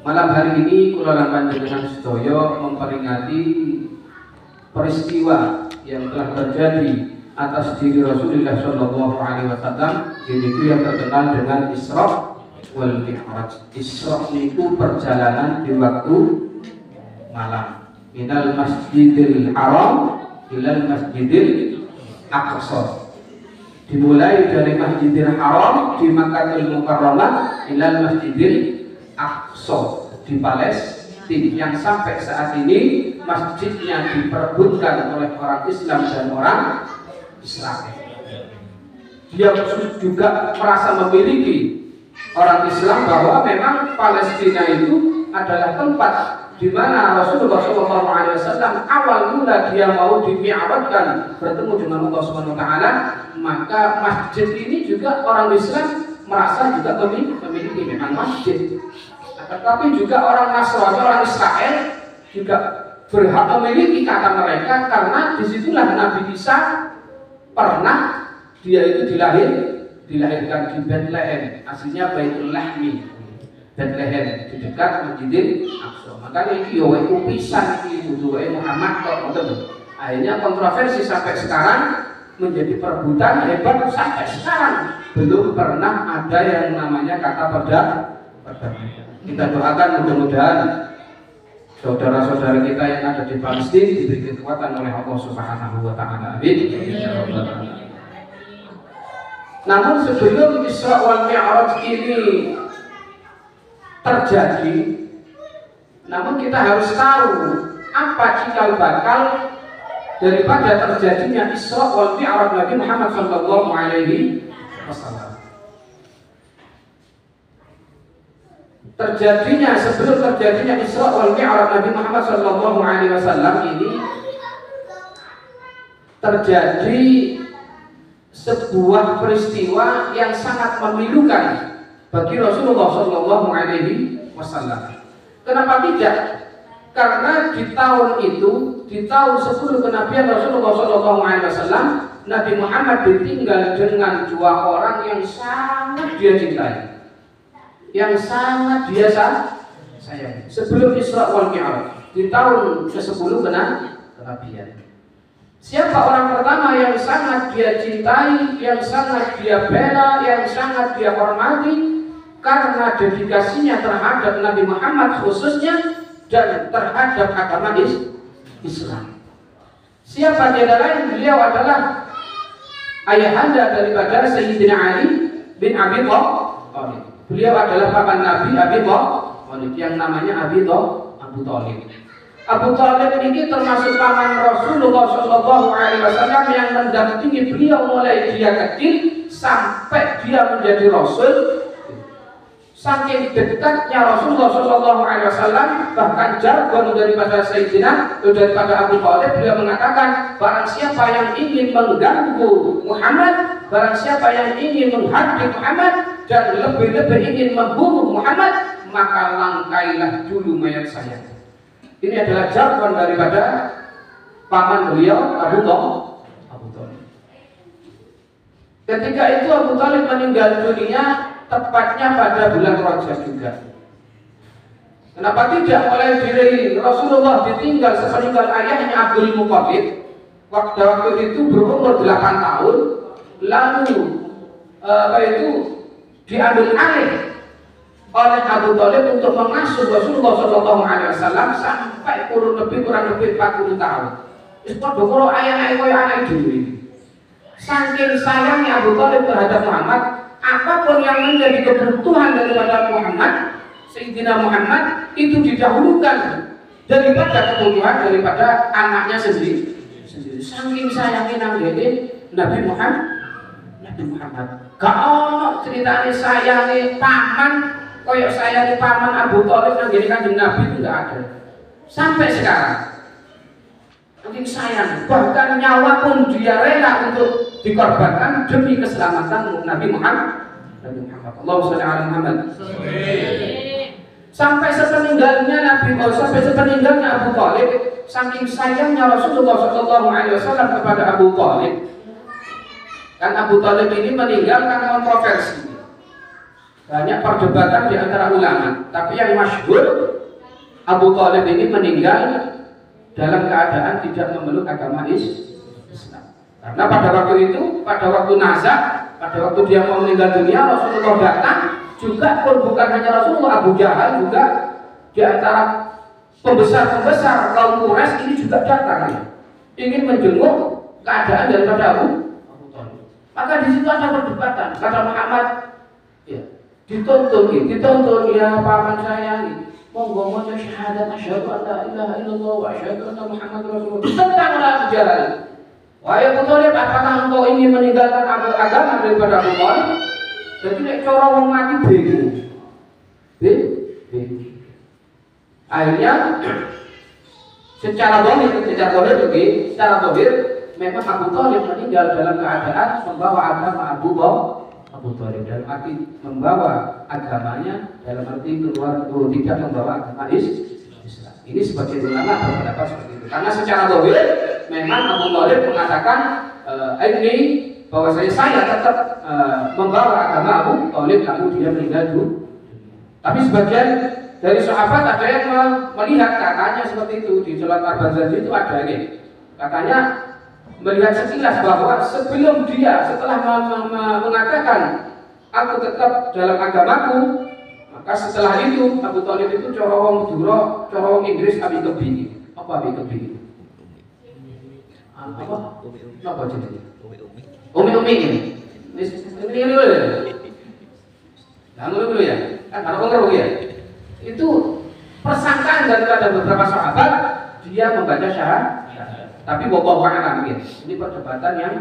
Malam hari ini kula lan panjenengan sedaya memperingati peristiwa yang telah terjadi atas diri Rasulullah Shallallahu Alaihi Wasallam, yaitu yang terkenal dengan Isra wal Mi'raj. Isra itu perjalanan di waktu malam, minal Masjidil Haram ilal Masjidil Aqsa. Dimulai dari Masjidil Haram di Makkahul Mukarramah ilal Masjidil Aqsa di Palestina, yang sampai saat ini masjidnya diperebutkan oleh orang Islam dan orang Israel. Dia juga merasa memiliki orang Islam bahwa memang Palestina itu adalah tempat di mana Rasulullah SAW awal mula dia mau dimi'rajkan bertemu dengan Allah Subhanahu Wa Taala, maka masjid ini juga orang Islam merasa juga memiliki memang masjid. Tetapi juga orang Nasrani, orang Israel juga berhak memiliki kata mereka, karena disitulah Nabi Isa pernah dia itu dilahirkan di Bethlehem, aslinya Baitul Lahmi, Bethlehem di dekat Masjidil Aqsa. Makanya iki yo pisan iki kudu Muhammad kok ngoten. Akhirnya kontroversi sampai sekarang menjadi perebutan hebat sampai sekarang. Belum pernah ada yang namanya kata perdamaian. Kita doakan mudah-mudahan saudara-saudara kita yang ada di Palestina diberi kekuatan oleh Allah Subhanahu Wa Taala. Amin. Namun sebelum Isra wal Mi'raj ini terjadi, namun kita harus tahu apa cikal bakal daripada terjadinya Isra wal Mi'raj Nabi Muhammad Sallallahu Alaihi Wasallam. Sebelum terjadinya Isra wal Mi'raj Nabi Muhammad Sallallahu Alaihi Wasallam ini terjadi sebuah peristiwa yang sangat memilukan bagi Rasulullah Sallallahu Alaihi Wasallam. Kenapa tidak? Karena di tahun itu, di tahun 10 kenabian Rasulullah Sallallahu Alaihi Wasallam, Nabi Muhammad ditinggal dengan dua orang yang sangat dia cintai, yang sangat dia sayangi. Sebelum Isra wal Mi'raj di tahun ke-10 kenabian. Siapa orang pertama yang sangat dia cintai, yang sangat dia bela, yang sangat dia hormati karena dedikasinya terhadap Nabi Muhammad khususnya dan terhadap agama Islam? Siapa dia lain? Beliau adalah ayahanda daripada Sayyidina Ali bin Abi Thalib. Beliau adalah paman Nabi Abi Thalib yang namanya Abu Thalib. Abu Thalib ini termasuk paman Rasulullah Shallallahu Alaihi Wasallam yang mendampingi beliau mulai dia kecil sampai dia menjadi Rasul. Saking dekatnya Rasulullah Shallallahu Alaihi Wasallam, bahkan jargon daripada Abu Thalib, beliau mengatakan, barang siapa yang ingin mengganggu Muhammad, barang siapa yang ingin menghadap Muhammad dan lebih-lebih ingin membunuh Muhammad, maka langkailah dulu mayat saya. Ini adalah jargon daripada paman beliau Abu Thalib. Ketika itu Abu Thalib meninggal dunia tepatnya pada bulan Rajab juga. Kenapa tidak? Mulai dari Rasulullah ditinggal sepeninggal ayahnya Abdul Muthalib, waktu itu berumur 8 tahun, lalu diambil alih oleh Abu Thalib untuk mengasuh Rasulullah Shallallahu Alaihi Wasallam sampai kurang lebih 40 tahun. Itu dokoro ayah anak dulu. Saking sayangnya Abu Thalib terhadap Muhammad, apapun yang menjadi kebutuhan daripada Muhammad, Sayyidina Muhammad itu didahulukan daripada kebutuhan daripada anaknya sendiri. Saking sayangnya Nabi Muhammad. Kalau ceritanya sayangi paman, koyok sayangi paman Abu Thalib yang jadi kanjeng Nabi itu nggak ada. Sampai sekarang, mungkin sayang, bahkan nyawa pun dia rela untuk dikorbankan demi keselamatan Nabi Muhammad. Allahumma sholli ala Muhammad. Sampai sepeninggalnya Abu Thalib, saking sayangnya Rasulullah SAW kepada Abu Thalib. Kan Abu Thalib ini meninggal karena kontroversi. banyak perdebatan di antara ulama. Tapi yang masyhur, Abu Thalib ini meninggal dalam keadaan tidak memeluk agama Islam. Karena pada waktu itu, pada waktu nazak, pada waktu dia mau meninggal dunia, Rasulullah datang. Juga pun bukan hanya Rasulullah, Abu Jahal juga di antara pembesar-pembesar kaum Quraisy ini juga datang ya, ingin menjenguk keadaan daripada Abu Thalib. Maka di situ ada perdebatan. Kata Muhammad, ya, dituntun ya paman saya ini, monggo maca syahadat asyhadu an la ilaha illallah wa asyhadu anna Muhammadar Rasulullah. Tentang Abu Jahal. Wahai Abu Thalib, apakah engkau ingin meninggalkan agama daripada Abu Thalib? Jadi nek cara wong mati bingung. Akhirnya secara zahir memang Abu Thalib meninggal dalam keadaan membawa agama Abu Thalib, dalam arti membawa agamanya, dalam arti tidak membawa agama Islam. Ini sebagai ulama berpendapat seperti itu. Karena secara zahir memang Abu Thalib mengatakan ini bahwasanya saya tetap membawa agama Abu Thalib, lalu dia meninggal dulu. Tapi sebagian dari sahabat ada yang melihat katanya seperti itu. Di Surat Al-Barzanji itu ada ini. Katanya melihat sekilas bahwa sebelum dia setelah mengatakan aku tetap dalam agamaku, maka setelah itu Abu Thalib itu corong Inggris abi kebi. Apa abi kebi? Apa jenisnya? Umi ini. Ini dulu ya. Nah, dulu ya. Kan kalau pengaruh ya. Itu persangkaan daripada beberapa sahabat dia membaca syahadat. Tapi wallahu a'lam gitu. Ini perdebatan yang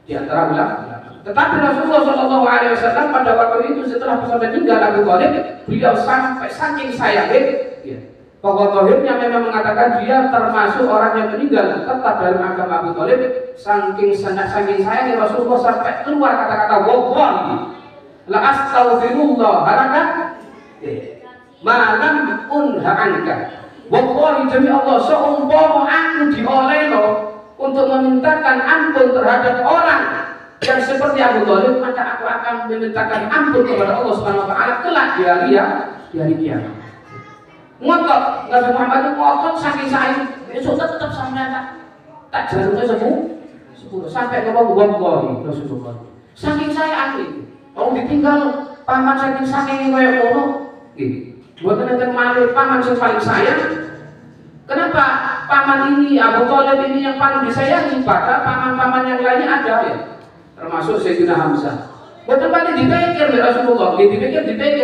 di antara ulama. Tetapi Rasulullah SAW pada waktu itu setelah sampai tinggal Abu Thalib, beliau sampai saking sayangnya ya, bahwa zahirnya memang mengatakan dia termasuk orang yang meninggal tetap dalam agama Abu Thalib. Saking sayangnya Rasulullah sampai keluar kata-kata wallahi la astaghfirullah halaka malam unha anka. Wallahi demi Allah, seumpama aku diolehno untuk memintakan ampun terhadap orang yang seperti Abu Thalib, maka aku akan memintakan ampun kepada Allah Subhanahu wa taala kelak di hari kiamat. Ngotot Nabi Muhammad itu ngotot saking sayang, besok tetap sampai tak jalurnya sepuluh sampai ngomong wallahi Rasulullah. Saking sayang itu. Kalau ditinggal paman saking koyo ngono, nggih. Buat enten malih paman yang paling sayang. Kenapa paman ini Abu Thalib ini yang paling disayangi? Padahal paman-paman yang lainnya ada ya, termasuk Sayyidina Hamzah. Bukan paling dipikir Rasulullah, dipikir,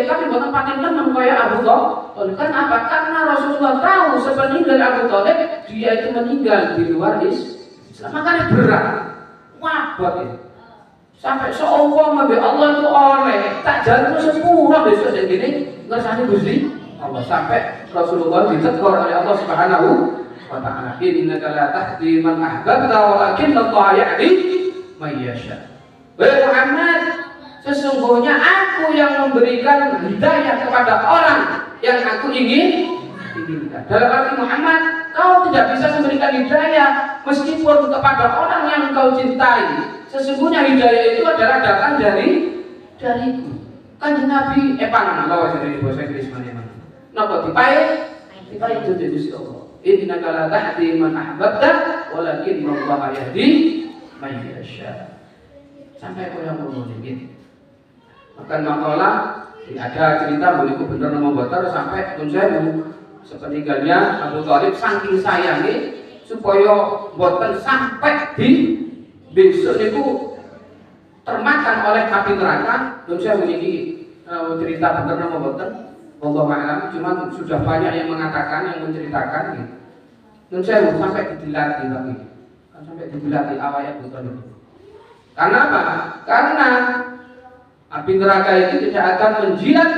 tapi bukan paling lenang kayak Abu Thalib. Kenapa? Karena Rasulullah tahu sepeninggal Abu Thalib dia itu meninggal di luar Islam, makanya berat, wabah ya. Sampai seumpama Allah itu oleh tak jalur sepuluh besok dan gini ngersani Gusti Allah, sampai Rasulullah ditegur oleh Allah Subhanahu wa taala, innaka la tahdi man ahbabta walakin Allah yahdi may yasha. Wahai Muhammad, sesungguhnya aku yang memberikan hidayah kepada orang yang aku inginkan. Dalam arti Muhammad, kau tidak bisa memberikan hidayah meskipun kepada orang yang kau cintai. Sesungguhnya hidayah itu adalah datang dariku. Kanjeng Nabi lawas dari bahasa Inggris mana? Napa dipae itu jadi Allah. Innaka la tahdi man ahbabta walakin Allah yahdi may yasha. Sampai koyo ngono iki. Maka makalah ada cerita beliau bener nama botar sampai pun sewu sepeninggalnya Abu Thalib saking sayangi supaya boten sampai di besok itu termakan oleh api neraka. Dan saya memiliki cerita benar nama boten, Allah ma'alam, cuma sudah banyak yang mengatakan, yang menceritakan gitu. Dan saya sampai didilati lagi, sampai didilati awalnya betul. Karena apa? Karena api neraka itu tidak akan menjilat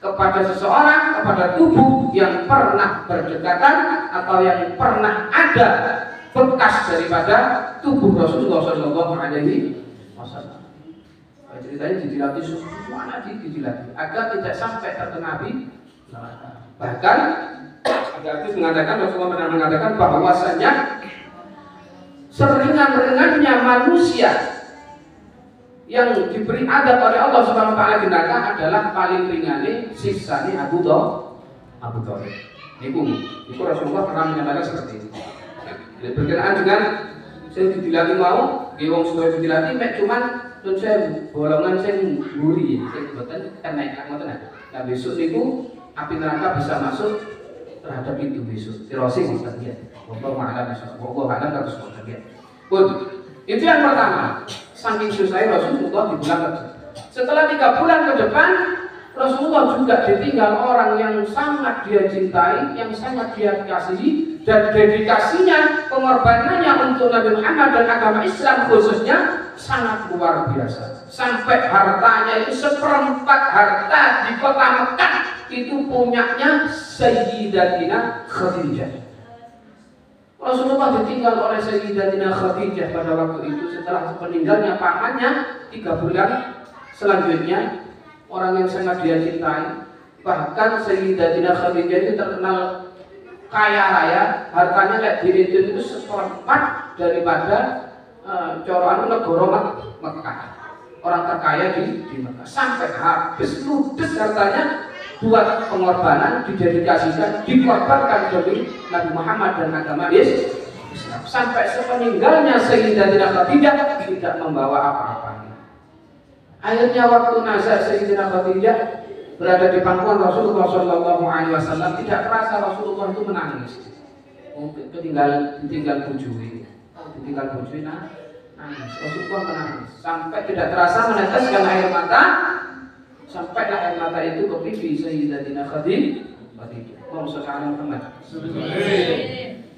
kepada seseorang, kepada tubuh yang pernah berdekatan atau yang pernah ada bekas daripada tubuh Rasulullah SAW. Ceritanya didilati semuanya didilati agar tidak sampai terkena api neraka. Bahkan ada hadis mengatakan, Rasulullah pernah mengatakan bahwasanya seringan-ringannya manusia yang diberi adab oleh Allah Subhanahu wa taala di neraka adalah paling ringane siksane Abu Thalib. Niku Rasulullah pernah menyatakan seperti itu. Berkenaan dengan saya didilati mau, wong sudah didilati mek cuman nun saya bolongan saya mburi, saya boten naik ngoten. Nah besok niku api neraka bisa masuk terhadap itu besok. Tirasi ngoten ya. Wallahu a'lam bishawab. Wallahu a'lam terus ngoten ya. Pun itu yang pertama. Saking susahnya Rasulullah di bulan kerja. Setelah 3 bulan ke depan, Rasulullah juga ditinggal orang yang sangat dia cintai, yang sangat dia kasihi, dan dedikasinya, pengorbanannya untuk Nabi Muhammad dan agama Islam khususnya sangat luar biasa. Sampai hartanya itu 1/4 harta di kota Mekah itu punyanya Sayyidatina Khadijah. Rasulullah ditinggal oleh Sayyidatina Khadijah pada waktu itu setelah meninggalnya pamannya 3 bulan selanjutnya, orang yang sangat dia cintai. Bahkan Sayyidatina Khadijah itu terkenal kaya raya, hartanya kayak dihitung itu 1/4 daripada coroan negara Mekah. Orang terkaya di Mekah sampai habis ludes hartanya buat pengorbanan, didedikasikan, dikorbankan demi Nabi Muhammad dan agama Islam. Sampai sepeninggalnya Sayyidatina Khadijah tidak membawa apa-apa. Akhirnya waktu nazar Sayyidatina Khadijah berada di pangkuan Rasulullah SAW, tidak terasa Rasulullah itu menangis. Ditinggal bujui, nangis. Rasulullah menangis sampai tidak terasa meneteskan air mata. Sampailah air mata itu ke pipi Sayyidatina Khadijah. Allahumma shalli ala Muhammad.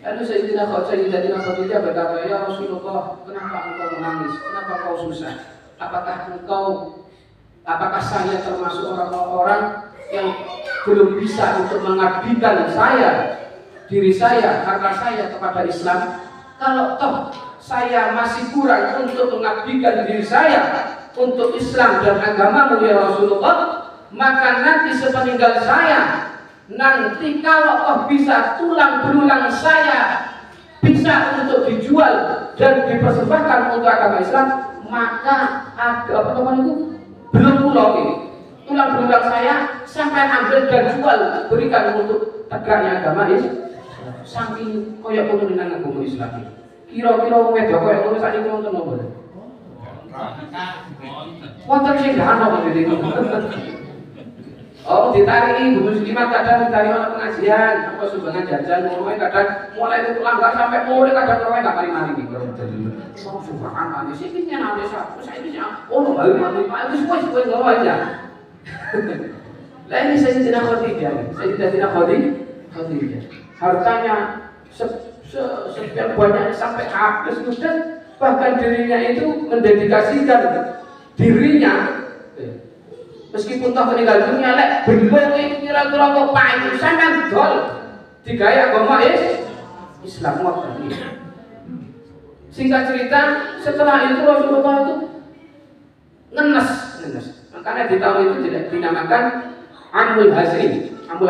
Lalu Sayyidatina Khadijah berkata, "Ya Rasulullah, kenapa engkau menangis? Kenapa kau susah? Apakah saya termasuk orang-orang yang belum bisa untuk mengabdikan diri saya, harta saya kepada Islam? Kalau toh saya masih kurang untuk mengabdikan diri saya untuk Islam dan agamamu ya Rasulullah, maka nanti sepeninggal saya, nanti kalau toh bisa tulang belulang saya bisa untuk dijual dan dipersembahkan untuk agama Islam, maka belum pulau ini tulang belulang saya sampai ambil dan jual berikan untuk tegaknya agama Islam. Saking koyok penurunan agama Islam ini. Kira-kira wedok koyok ngono sakniki wonten apa? Wonten sing gak ana maksud. Oh, ditariki Bu Muslimat kadang ditarik ana pengajian, apa sumbangan jajan ngono kadang mulai itu langgar sampai mulai kadang kowe gak mari-mari iki. Oh, subhanallah. Sing nyenane saiki ono wis ngono aja. Lah ini Sayyidatina Khadijah. Hartanya sekian banyak sampai habis dan bahkan dirinya itu mendedikasikan dirinya meskipun toh meninggal dunia lek belum kira-kira kok payu sampean dol digaya agama Islam ngoten. Singkat cerita, setelah itu Rasulullah itu ngenes. Makanya di tahun itu tidak dinamakan Amul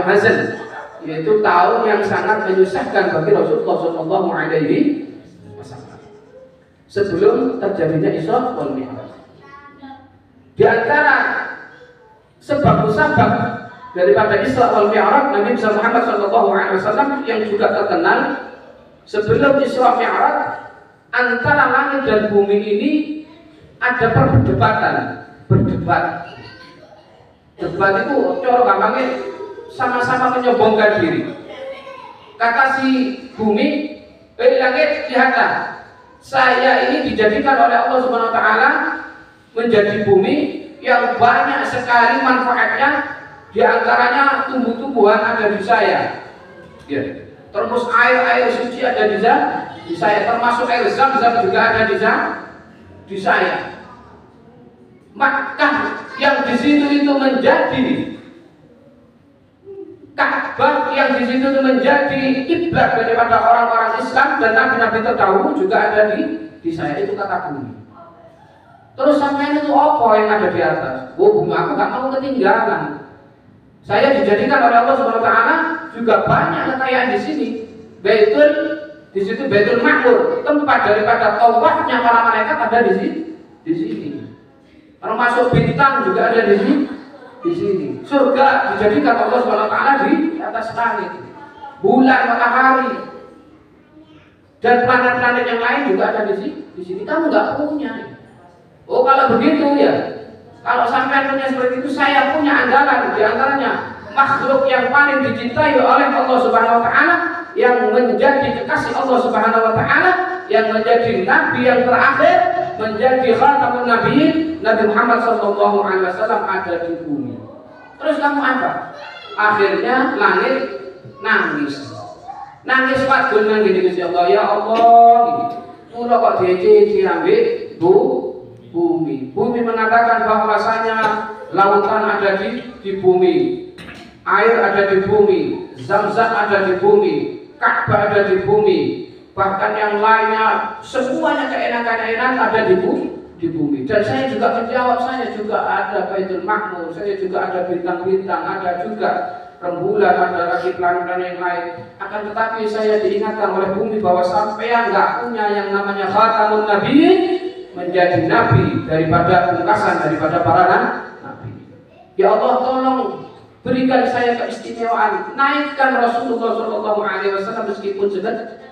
Hazan, yaitu tahun yang sangat menyusahkan bagi Rasulullah SAW sebelum terjadinya Isra wal Mi'raj. Di antara sebab-sebab daripada Isra wal Mi'raj, Nabi Muhammad SAW yang juga terkenal sebelum Isra Mi'raj, antara langit dan bumi ini ada berdebat. Debat itu cara gampangnya sama-sama menyombongkan diri. Kata si bumi, langit, lihatlah, saya ini dijadikan oleh Allah Subhanahu wa taala menjadi bumi yang banyak sekali manfaatnya, di antaranya tumbuh-tumbuhan ada di saya. Ya. Terus air suci ada di saya, termasuk air Zam-Zam juga ada di saya. Maka yang di situ itu menjadi Ka'bah, yang di situ itu menjadi kiblat daripada orang-orang Islam dan nabi-nabi terdahulu juga ada di saya, itu kata bumi. Terus sampai itu apa yang ada di atas? Bumi aku gak mau ketinggalan. Saya dijadikan oleh Allah Subhanahu wa taala juga banyak kekayaan di sini. Di situ Baitul Ma'mur, tempat daripada tawafnya para malaikat ada di sini. Termasuk bintang juga ada di sini. Di sini. Surga dijadikan Allah SWT di atas langit. Bulan, matahari, dan planet-planet yang lain juga ada di sini. Di sini kamu nggak punya. Oh kalau begitu ya, kalau sampai punya seperti itu, saya punya andalan. Di antaranya makhluk yang paling dicintai oleh Allah Subhanahu Wa Taala, yang menjadi kekasih Allah Subhanahu Wa Taala, yang menjadi nabi yang terakhir, menjadi khatamun nabiyyin, Nabi Muhammad Sallallahu Alaihi Wasallam ada di bumi. Terus kamu apa? Akhirnya langit nangis wadul nang gini Gusti Allah, ya Allah, mula kok diambil bumi. Bumi mengatakan bahwasanya lautan ada di bumi, air ada di bumi, Zam-zam ada di bumi, Ka'bah ada di bumi, bahkan yang lainnya semuanya keenakan-enak ada di bumi. Dan saya juga menjawab, saya juga ada Baitul Ma'mur, saya juga ada bintang-bintang, ada juga rembulan, ada lagi planet-planet yang lain. Akan tetapi saya diingatkan oleh bumi bahwa sampean nggak punya yang namanya khatamun nabiyyin, menjadi nabi daripada pungkasan daripada para nabi. Ya Allah, tolong berikan saya keistimewaan, naikkan Rasulullah Shallallahu Alaihi Wasallam meskipun sedikit.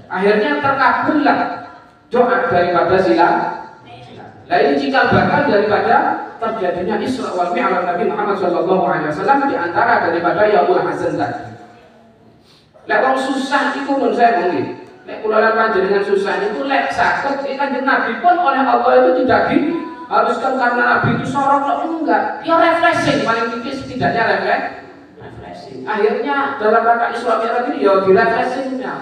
Akhirnya terkabullah doa daripada silam. Nah ini cikal bakal daripada terjadinya Isra wal Mi'raj Nabi Muhammad Shallallahu Alaihi Wasallam, di antara daripada Yaumul Hasan tadi. Lek wong susah itu menurut saya mungkin. Lek kula lan panjenengan susah itu lek saged Kanjeng Nabi pun oleh Allah itu tidak diharuskan karena Nabi itu sorok kok enggak. Ya refreshing, paling tinggi setidaknya refreshing. Akhirnya dalam rangka Isra Mi'raj ini ya di refreshingnya,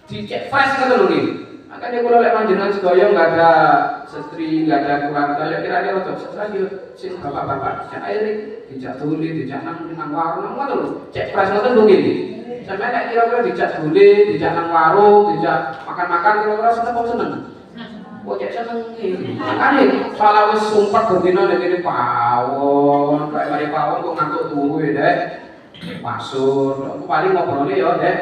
dicek fresh kan lho nggih. Makanya kalau lek panjenengan sedaya enggak ada setri, enggak ada keluarga, ya kira-kira rada sesat yo sing bapak-bapak dijak air dijak tuli, dijak nang warung ngono lho. Cek fresh ngoten lho nggih. Sampai nek kira-kira dijak tuli, dijak nang warung, dijak makan-makan kira-kira seneng apa seneng? Kok cek seneng iki. Makane salah wis sumpah bendina nek kene pawon, kayak mari pawon kok ngantuk turu ya, Dek. Pasur, paling ngobrolnya ya, Dek.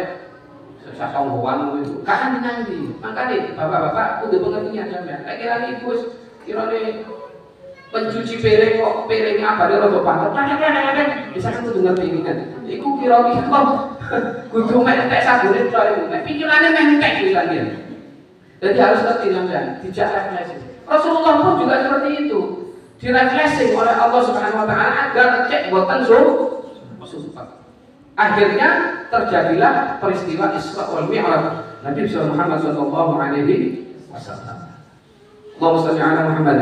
Susah tonggoan itu. Kan nanti. Makane bapak-bapak kudu pengertian sampean. Nek kira ibu wis kirane pencuci piring kok piringnya apa dia rada pantet. Kadang-kadang bisa kan kudu ngerti iki kan. Iku kira-kira kudu mek entek sabune tok iku. Nek pikirane meh entek misalnya. Jadi harus ngerti sampean, dijak refleksi. Rasulullah pun juga seperti itu. Direfleksi oleh Allah Subhanahu wa taala agar cek boten sumpah. Akhirnya terjadilah peristiwa Isra wal Mi'raj Nabi Muhammad sallallahu alaihi wasallam. Allahumma shalli ala Muhammad.